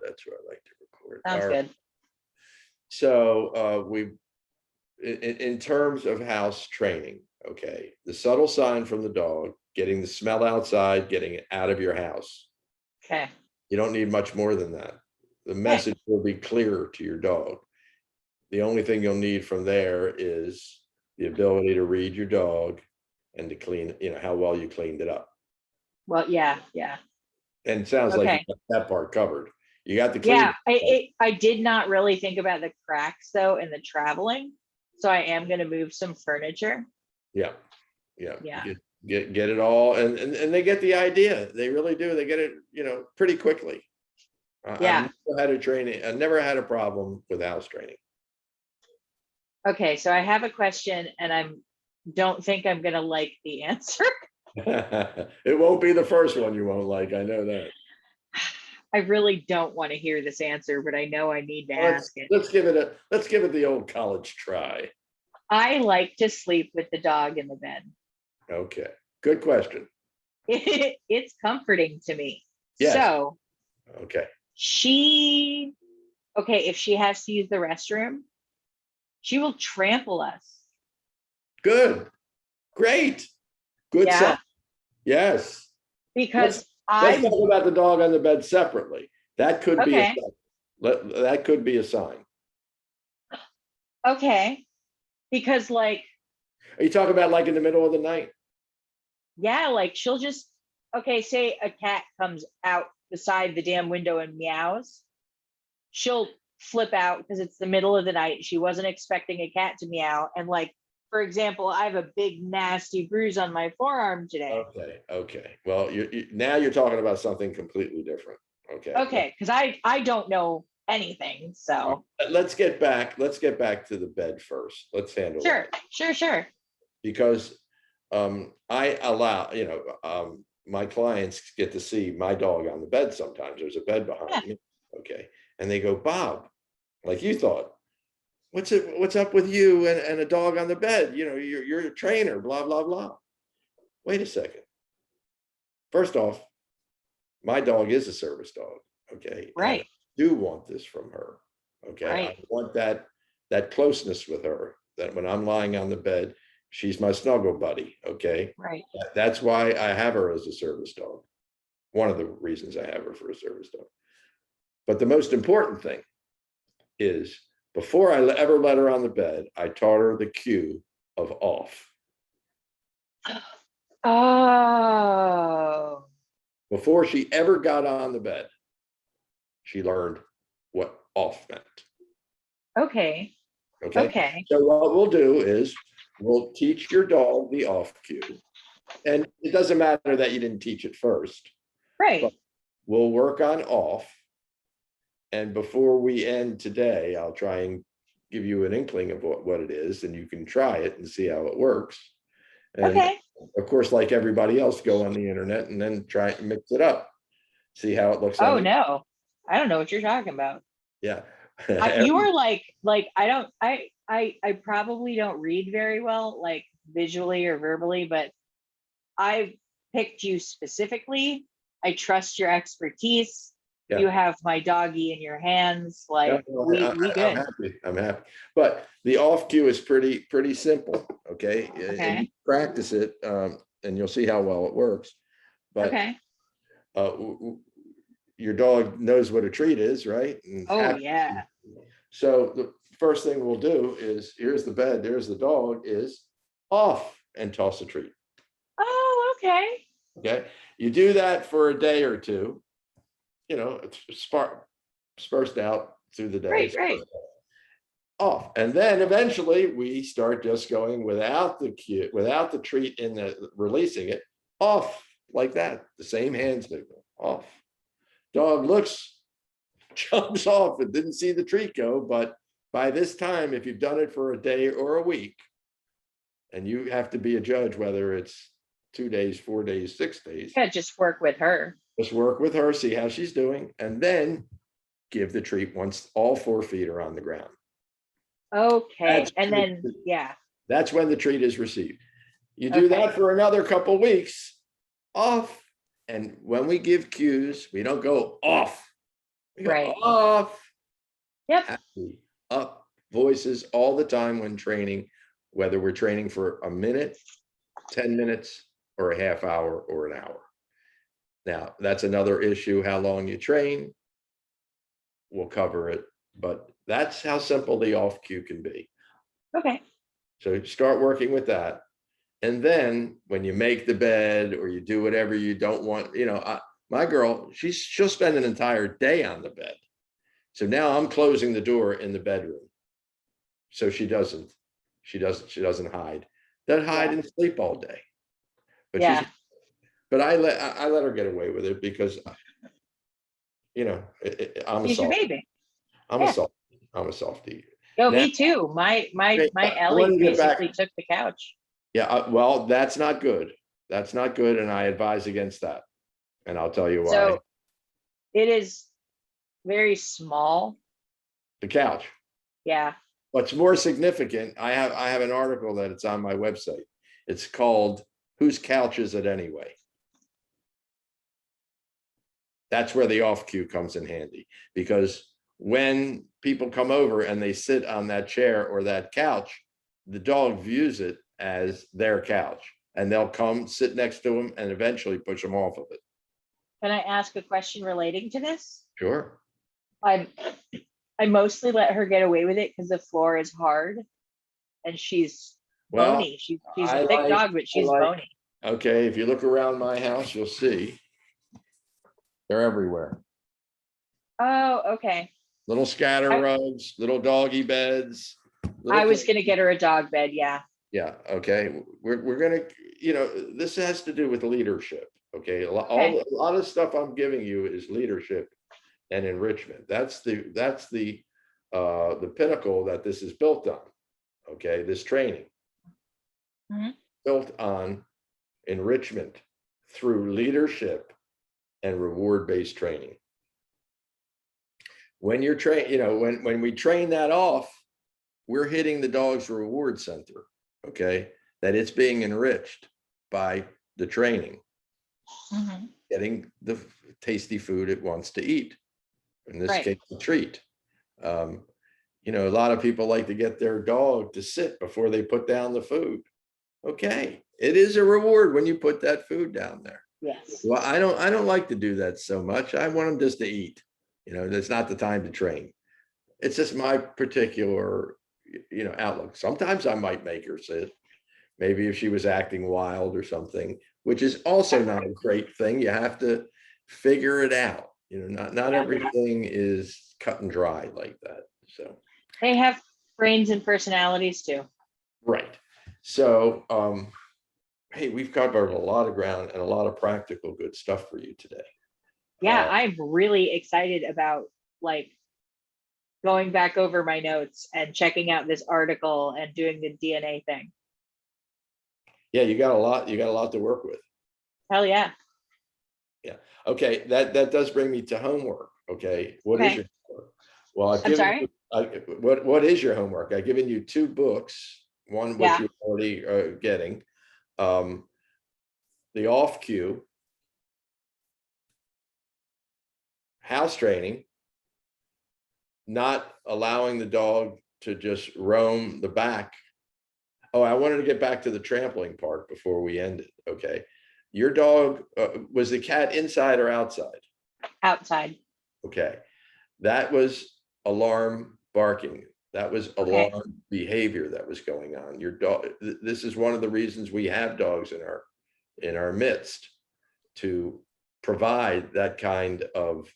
That's where I like to record. Sounds good. So in terms of house training, okay, the subtle sign from the dog, getting the smell outside, getting it out of your house. Okay. You don't need much more than that. The Okay. message will be clear to your dog. The only thing you'll need from there is the ability to read your dog and to clean, how well you cleaned it up. Well, yeah, yeah. And it sounds like you Okay. got that part covered. You got the Yeah, cleaning. I did not really think about the cracks though in the traveling. So I am gonna move some furniture. Yeah, yeah. Yeah. Get it all, and they get the idea. They really do. They get it, pretty quickly. Yeah. I've never had a problem with house training. Okay, so I have a question and don't think I'm gonna like the answer. It won't be the first one you won't like. I know that. I really don't want to hear this answer, but I know I need to Let's ask it. let's give it the old college try. I like to sleep with the dog in the bed. Okay, good question. It's comforting to me. Yes. So Okay. if she has to use the restroom, she will trample us. Good. Great. Good Yeah. sign. Yes. Because Let's talk about the dog on the bed separately. That could be okay. that could be a sign. Okay. Because Are you talking about like in the middle of the night? yeah, like she'll just say a cat comes out beside the damn window and meows. She'll flip out because it's the middle of the night. She wasn't expecting a cat to meow. And for example, I have a big nasty bruise on my forearm today. Okay. Well, now you're talking about something completely different. Okay, because I don't know anything. So let's get back to the bed first. Let's handle sure, that. sure. Because I allow, my clients get to see my dog on the bed sometimes. There's a bed behind me. Okay. And they go, Bob, like you thought, what's up with you and a dog on the bed? You're a trainer, blah, blah, blah. Wait a second. First off, my dog is a service dog. Okay. Right. And I do want this from her. Okay. Right. I want that closeness with her, that when I'm lying on the bed, she's my snuggle buddy. Okay. Right. That's why I have her as a service dog. One of the reasons I have her for a service dog. But the most important thing is before I ever let her on the bed, I taught her the cue of off. Oh. Before she ever got on the bed, she learned what off meant. Okay. Okay. So what we'll do is we'll teach your dog the off cue. And it doesn't matter that you didn't teach it first. Right. We'll work on off. And before we end today, I'll try and give you an inkling of what it is, and you can try it and see how it works. And of course, like everybody else, go on the internet and then try and mix it up. See how it looks. Oh no, I don't know what you're talking about. Yeah. You are like I probably don't read very well, like visually or verbally, but I picked you specifically. I trust your expertise. Yeah. You have my doggy in your hands. Like we good. I'm happy. But the off cue is pretty simple. Okay. And you practice it, and you'll see how well it works. But your dog knows what a treat is, right? And yeah. So the first thing we'll do is, here's the bed, there's the dog, is off, and toss a treat. Oh, okay. Okay. You do that for a day or two. It's sparsed out through the day. Right. Off. And then eventually we start just going without the cue, without the treat in the releasing it, off like that. The same hand signal, off. Dog looks, jumps off and didn't see the treat go. But by this time, if you've done it for a day or a week, and you have to be a judge whether it's 2 days, 4 days, 6 days. Yeah, just work with her. Just work with her, see how she's doing, and then give the treat once all 4 feet are on the ground. Okay. And then, that's when the treat is received. You do that for another couple weeks, off. And when we give cues, we don't go off. We go Right. off, Yep. happy, up, voices all the time when training, whether we're training for a minute, 10 minutes, or a half hour or an hour. Now, that's another issue, how long you train. We'll cover it, but that's how simple the off cue can be. Okay. So start working with that. And then when you make the bed or you do whatever you don't want, my girl, she'll spend an entire day on the bed. So now I'm closing the door in the bedroom. So she doesn't hide. Doesn't hide and sleep all day. But Yeah. I let her get away with it because I'm a She's your softie. baby. I'm a Yeah. softie. I'm a softie. Yo, Now, me too. My I Ellie wanted to get back. basically took the couch. Yeah, well, that's not good. That's not good, and I advise against that. And I'll tell you why. So it is very small. The couch. Yeah. What's more significant, I have an article that it's on my website. It's called "Whose Couch Is It Anyway?" That's where the off cue comes in handy, because when people come over and they sit on that chair or that couch, the dog views it as their couch, and they'll come sit next to them and eventually push them off of it. Can I ask a question relating to this? Sure. I mostly let her get away with it because the floor is hard and she's bony. She's a thick dog, but she's bony. Okay, if you look around my house, you'll see they're everywhere. Oh, okay. Little scatter rugs, little doggy beds. I was gonna get her a dog bed, yeah. Yeah, okay. We're gonna, this has to do with leadership. Okay. A lot of stuff I'm giving you is leadership and enrichment. That's the pinnacle that this is built on. Okay, this training. Built on enrichment through leadership and reward-based training. When you're when we train that off, we're hitting the dog's reward center. Okay, that it's being enriched by the training, getting the tasty food it wants to eat. In this case, a treat. A lot of people like to get their dog to sit before they put down the food. Okay, it is a reward when you put that food down there. Yes. Well, I don't like to do that so much. I want them just to eat. That's not the time to train. It's just my particular, outlook. Sometimes I might make her sit, maybe if she was acting wild or something, which is also not a great thing. You have to figure it out. Not everything is cut and dry like that. So they have brains and personalities too. Right. So, hey, we've covered a lot of ground and a lot of practical good stuff for you today. Yeah, I'm really excited about going back over my notes and checking out this article and doing the DNA thing. Yeah, you got a lot to work with. Hell yeah. Yeah. Okay, that does bring me to homework. Okay. What is your homework? Well, I'm sorry? What is your homework? I've given you 2 books, one which you're already getting. The off cue, house training, not allowing the dog to just roam the back. Oh, I wanted to get back to the trampling part before we end it. Okay. Your dog, was the cat inside or outside? Outside. Okay. That was alarm barking. That was alarm behavior that was going on. Your dog, this is one of the reasons we have dogs in our midst, to provide that kind of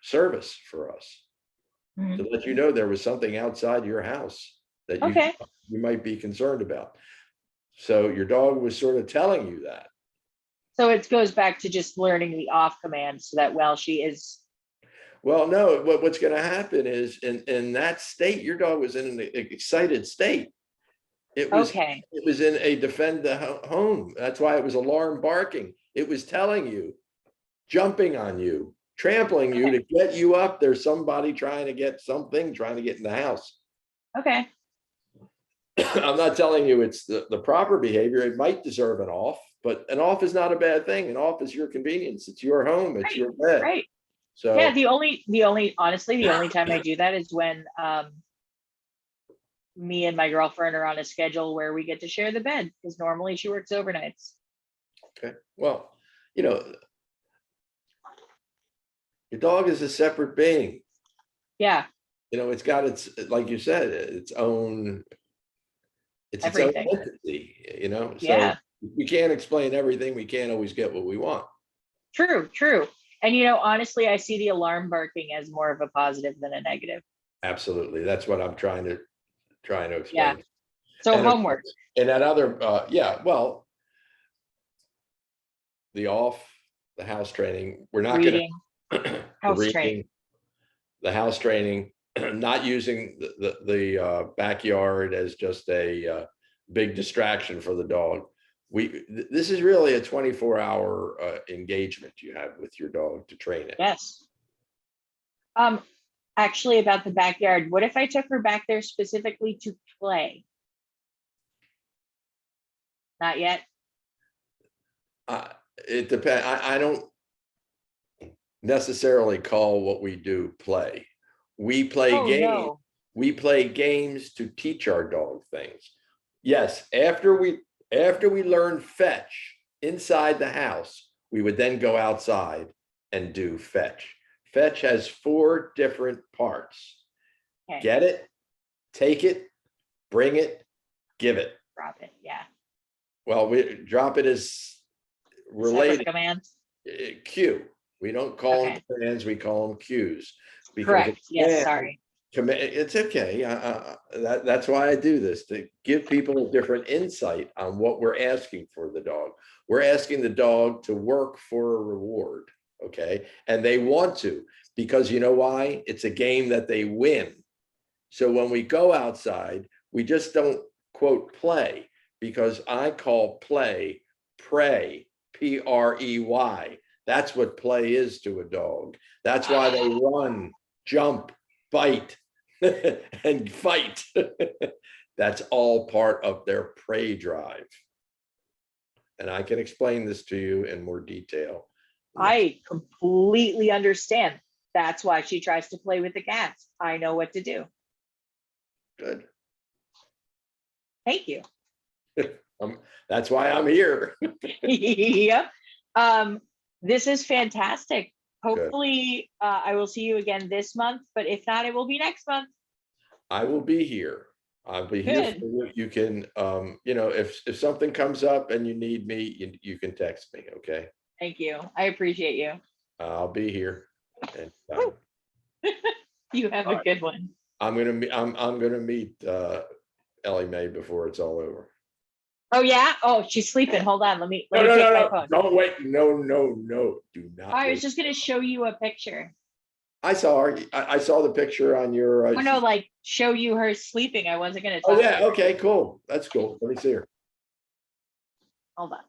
service for us, to let you know there was something outside your house that you might be concerned about. So your dog was sort of telling you that. So it goes back to just learning the off command, so that while she is. Well, no, what's going to happen is in that state, your dog was in an excited state. It was in a defend the home. That's why it was alarm barking. It was telling you, jumping on you, trampling you to get you up. There's somebody trying to get in the house. Okay. I'm not telling you it's the proper behavior. It might deserve an off, but an off is not a bad thing. An off is your convenience. It's your home. It's your bed. Right. Yeah, So, honestly, the only time I do that is when me and my girlfriend are on a schedule where we get to share the bed, because normally she works overnights. okay, well, you know, your dog is a separate being. Yeah, It's got its, like you said, it's its own everything. entity. So Yeah, we can't explain everything. We can't always get what we want. true. And honestly, I see the alarm barking as more of a positive than a negative. Absolutely. That's what I'm trying to Yeah. explain. So And of homework, course, and that other, yeah, well, the house training, we're not gonna, reading, the house reading, training. the house training, not using the backyard as just a big distraction for the dog. This is really a 24-hour engagement you have with your dog to train it. Yes. Actually, about the backyard, what if I took her back there specifically to play? Not yet. It depends. I don't necessarily call what we do play. We play Oh, games. no. We play games to teach our dog things. Yes, after we learn fetch inside the house, we would then go outside and do fetch. Fetch has 4 different parts. Okay. Get it, take it, bring it, give it. Drop it. Yeah. Well, we drop it as Separate related commands. cue. We don't call them Okay. commands, we call them cues. Because Correct. Yes. Sorry. it's okay. That's why I do this, to give people a different insight on what we're asking for the dog. We're asking the dog to work for a reward, okay? And they want to, because you know why? It's a game that they win. So when we go outside, we just don't quote play, because I call play prey, Prey. That's what play is to a dog. That's why they run, jump, bite, and fight. That's all part of their prey drive. And I can explain this to you in more detail. I completely understand. That's why she tries to play with the cats. I know what to do. Good. Thank you. That's why I'm here. Yep. This is fantastic. Hopefully, I will see you again this month, but if not, it will be next month. I will be here. I'll be here for Good. you. You can, if something comes up and you need me, you can text me, okay? Thank you. I appreciate you. I'll be here. And You have all a right. good one. I'm gonna meet Ellie Mae before it's all over. Oh yeah. Oh, she's sleeping. Hold on. Let me No, take my phone. don't wait. No. Do not I was wait. just gonna show you a picture. I saw her. I saw the picture on your. Oh no, like show you her sleeping. I wasn't gonna talk Oh to yeah. her. Okay. Cool. That's cool. Let me see her. Hold on.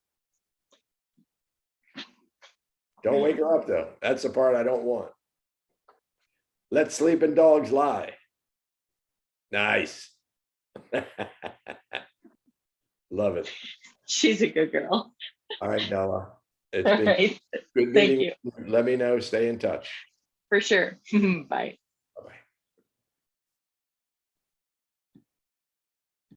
Don't wake her up though. That's the part I don't want. Let sleeping dogs lie. Nice. Love it. She's a good girl. All right, Nella. It's All been right. good Thank meeting you. you. Let me know. Stay in touch. For sure. Bye.